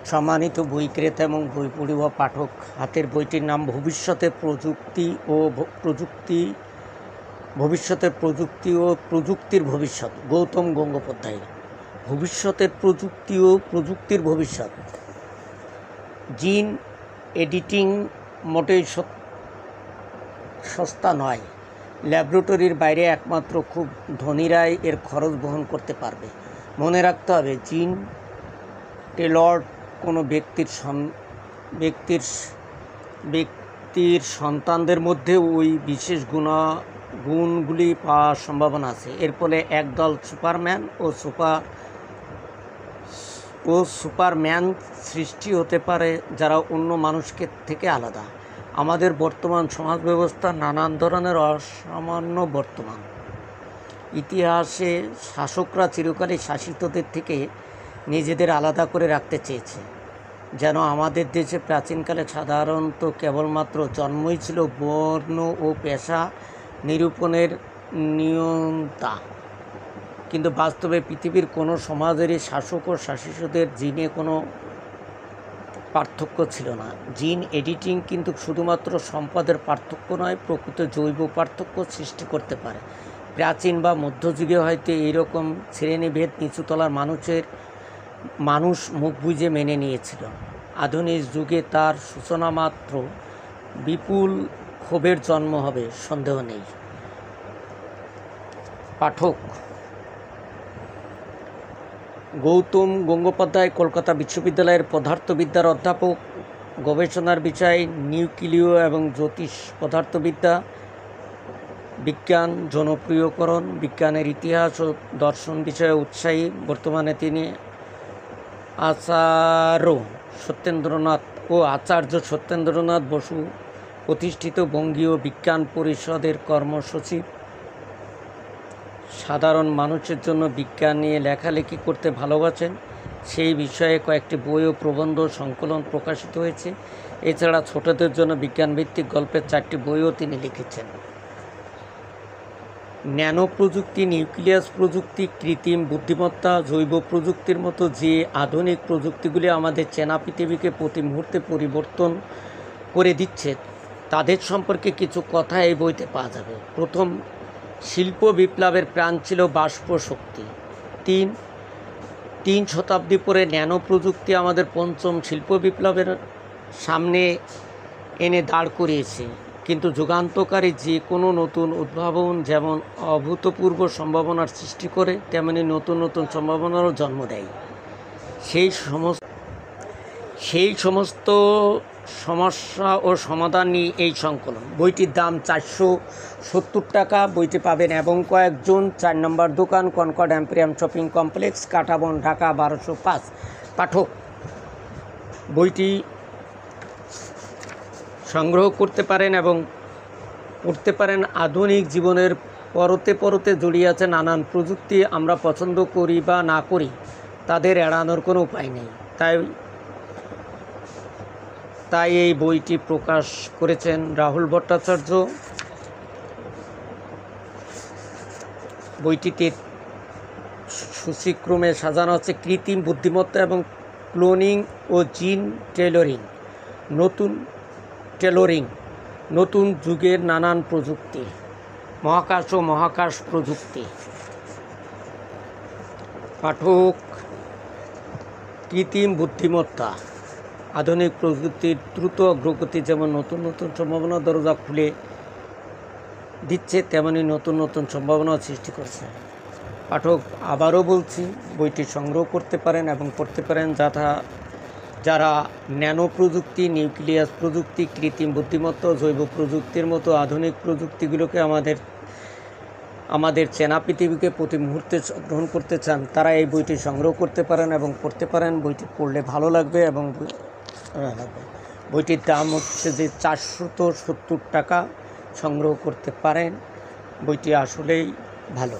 সম্মানিত বই ক্রেতা এবং বই পড়ুয়া পাঠক, হাতের বইটির নাম ভবিষ্যতের প্রযুক্তি ও প্রযুক্তির ভবিষ্যৎ, গৌতম গঙ্গোপাধ্যায়। ভবিষ্যতের প্রযুক্তি ও প্রযুক্তির ভবিষ্যৎ। জিন এডিটিং মোটেই সস্তা নয়। ল্যাবরেটরির বাইরে একমাত্র খুব ধনীরাই এর খরচ বহন করতে পারবে। মনে রাখতে হবে, জিন টেলর্ড কোনো ব্যক্তির সন্তানদের মধ্যে ওই বিশেষ গুণগুলি পাওয়ার সম্ভাবনা আছে। এর ফলে একদল সুপারম্যান ও সুপারম্যান সৃষ্টি হতে পারে যারা অন্য মানুষকে থেকে আলাদা। আমাদের বর্তমান সমাজ ব্যবস্থা নানান ধরনের অসামান্য বর্তমান। ইতিহাসে শাসকরা চিরকালই শাসিতদের থেকে নিজেদের আলাদা করে রাখতে চেয়েছে। যেন আমাদের দেশে প্রাচীনকালে সাধারণত কেবলমাত্র জন্মই ছিল বর্ণ ও পেশা নিরূপণের নিয়ন্তা। কিন্তু বাস্তবে পৃথিবীর কোনো সমাজেরই শাসক ও শাসিতদের জিনে কোনো পার্থক্য ছিল না। জিন এডিটিং কিন্তু শুধুমাত্র সম্পদের পার্থক্য নয়, প্রকৃত জৈব পার্থক্য সৃষ্টি করতে পারে। প্রাচীন বা মধ্যযুগে হয়তো এইরকম শ্রেণীভেদ নিচুতলার মানুষ মুখ বুজে মেনে নিয়েছিল। আধুনিক যুগে তার সূচনা মাত্র বিপুল ক্ষোভের জন্ম হবে, সন্দেহ নেই। পাঠক: গৌতম গঙ্গোপাধ্যায়, কলকাতা বিশ্ববিদ্যালয়ের পদার্থবিদ্যার অধ্যাপক। গবেষণার বিষয় নিউক্লিয় এবং জ্যোতিষ পদার্থবিদ্যা। বিজ্ঞান জনপ্রিয়করণ, বিজ্ঞানের ইতিহাস ও দর্শন বিষয়ে উৎসাহী। বর্তমানে তিনি আচার্য সত্যেন্দ্রনাথ বসু প্রতিষ্ঠিত বঙ্গীয় বিজ্ঞান পরিষদের কর্মসচিব। সাধারণ মানুষের জন্য বিজ্ঞান নিয়ে লেখালেখি করতে ভালোবাসেন, সেই বিষয়ে কয়েকটি বই ও প্রবন্ধ সংকলন প্রকাশিত হয়েছে। এছাড়া ছোটদের জন্য বিজ্ঞানভিত্তিক গল্পের 4টি বইও তিনি লিখেছেন। ন্যানো প্রযুক্তি, নিউক্লিয়াস প্রযুক্তি, কৃত্রিম বুদ্ধিমত্তা, জৈব প্রযুক্তির মতো যে আধুনিক প্রযুক্তিগুলি আমাদের চেনা পৃথিবীকে প্রতি মুহূর্তে পরিবর্তন করে দিচ্ছে, তাদের সম্পর্কে কিছু কথা এই বইতে পাওয়া যাবে। প্রথম, শিল্প বিপ্লবের প্রাণ ছিল বাষ্প শক্তি। 3 শতাব্দী পরে ন্যানো প্রযুক্তি আমাদের পঞ্চম শিল্প বিপ্লবের সামনে এনে দাঁড় করিয়েছে। কিন্তু যুগান্তকারী যে কোনো নতুন উদ্ভাবন যেমন অভূতপূর্ব সম্ভাবনার সৃষ্টি করে, তেমনি নতুন নতুন সম্ভাবনারও জন্ম দেয়। সেই সমস্ত সমস্যা ও সমাধান নিয়ে এই সংকলন। বইটির দাম 470 টাকা। বইটি পাবেন এবং কয়েকজন 4 নম্বর দোকান, কনকর্ড এম্পোরিয়াম শপিং কমপ্লেক্স, কাঁটাবন, ঢাকা 1205। পাঠক: বইটি সংগ্রহ করতে পারেন এবং পড়তে পারেন। আধুনিক জীবনের পরতে জড়িয়ে আছে নানান প্রযুক্তি। আমরা পছন্দ করি বা না করি, তাদের এড়ানোর কোনো উপায় নেই। তাই এই বইটি প্রকাশ করেছেন রাহুল ভট্টাচার্য। বইটিতে সূচিক্রমে সাজানো আছে কৃত্রিম বুদ্ধিমত্তা এবং ক্লোনিং ও জিন টেলরিং, নতুন যুগের নানান প্রযুক্তি, মহাকাশ ও মহাকাশ প্রযুক্তি। পাঠক: কৃত্রিম বুদ্ধিমত্তা আধুনিক প্রযুক্তির দ্রুত অগ্রগতি যেমন নতুন নতুন সম্ভাবনা দরজা খুলে দিচ্ছে, তেমনি নতুন নতুন সম্ভাবনা সৃষ্টি করছে। পাঠক, আবারও বলছি, বইটি সংগ্রহ করতে পারেন এবং পড়তে পারেন যারা ন্যানো প্রযুক্তি, নিউক্লিয়াস প্রযুক্তি, কৃত্রিম বুদ্ধিমত্তা, জৈব প্রযুক্তির মতো আধুনিক প্রযুক্তিগুলোকে আমাদের চেনা পৃথিবীকে প্রতি মুহূর্তে গ্রহণ করতে চান, তারা এই বইটি সংগ্রহ করতে পারেন এবং পড়তে পারেন। বইটি পড়লে ভালো লাগবে এবং বইটির দাম হচ্ছে যে 470 টাকা। সংগ্রহ করতে পারেন। বইটি আসলেই ভালো।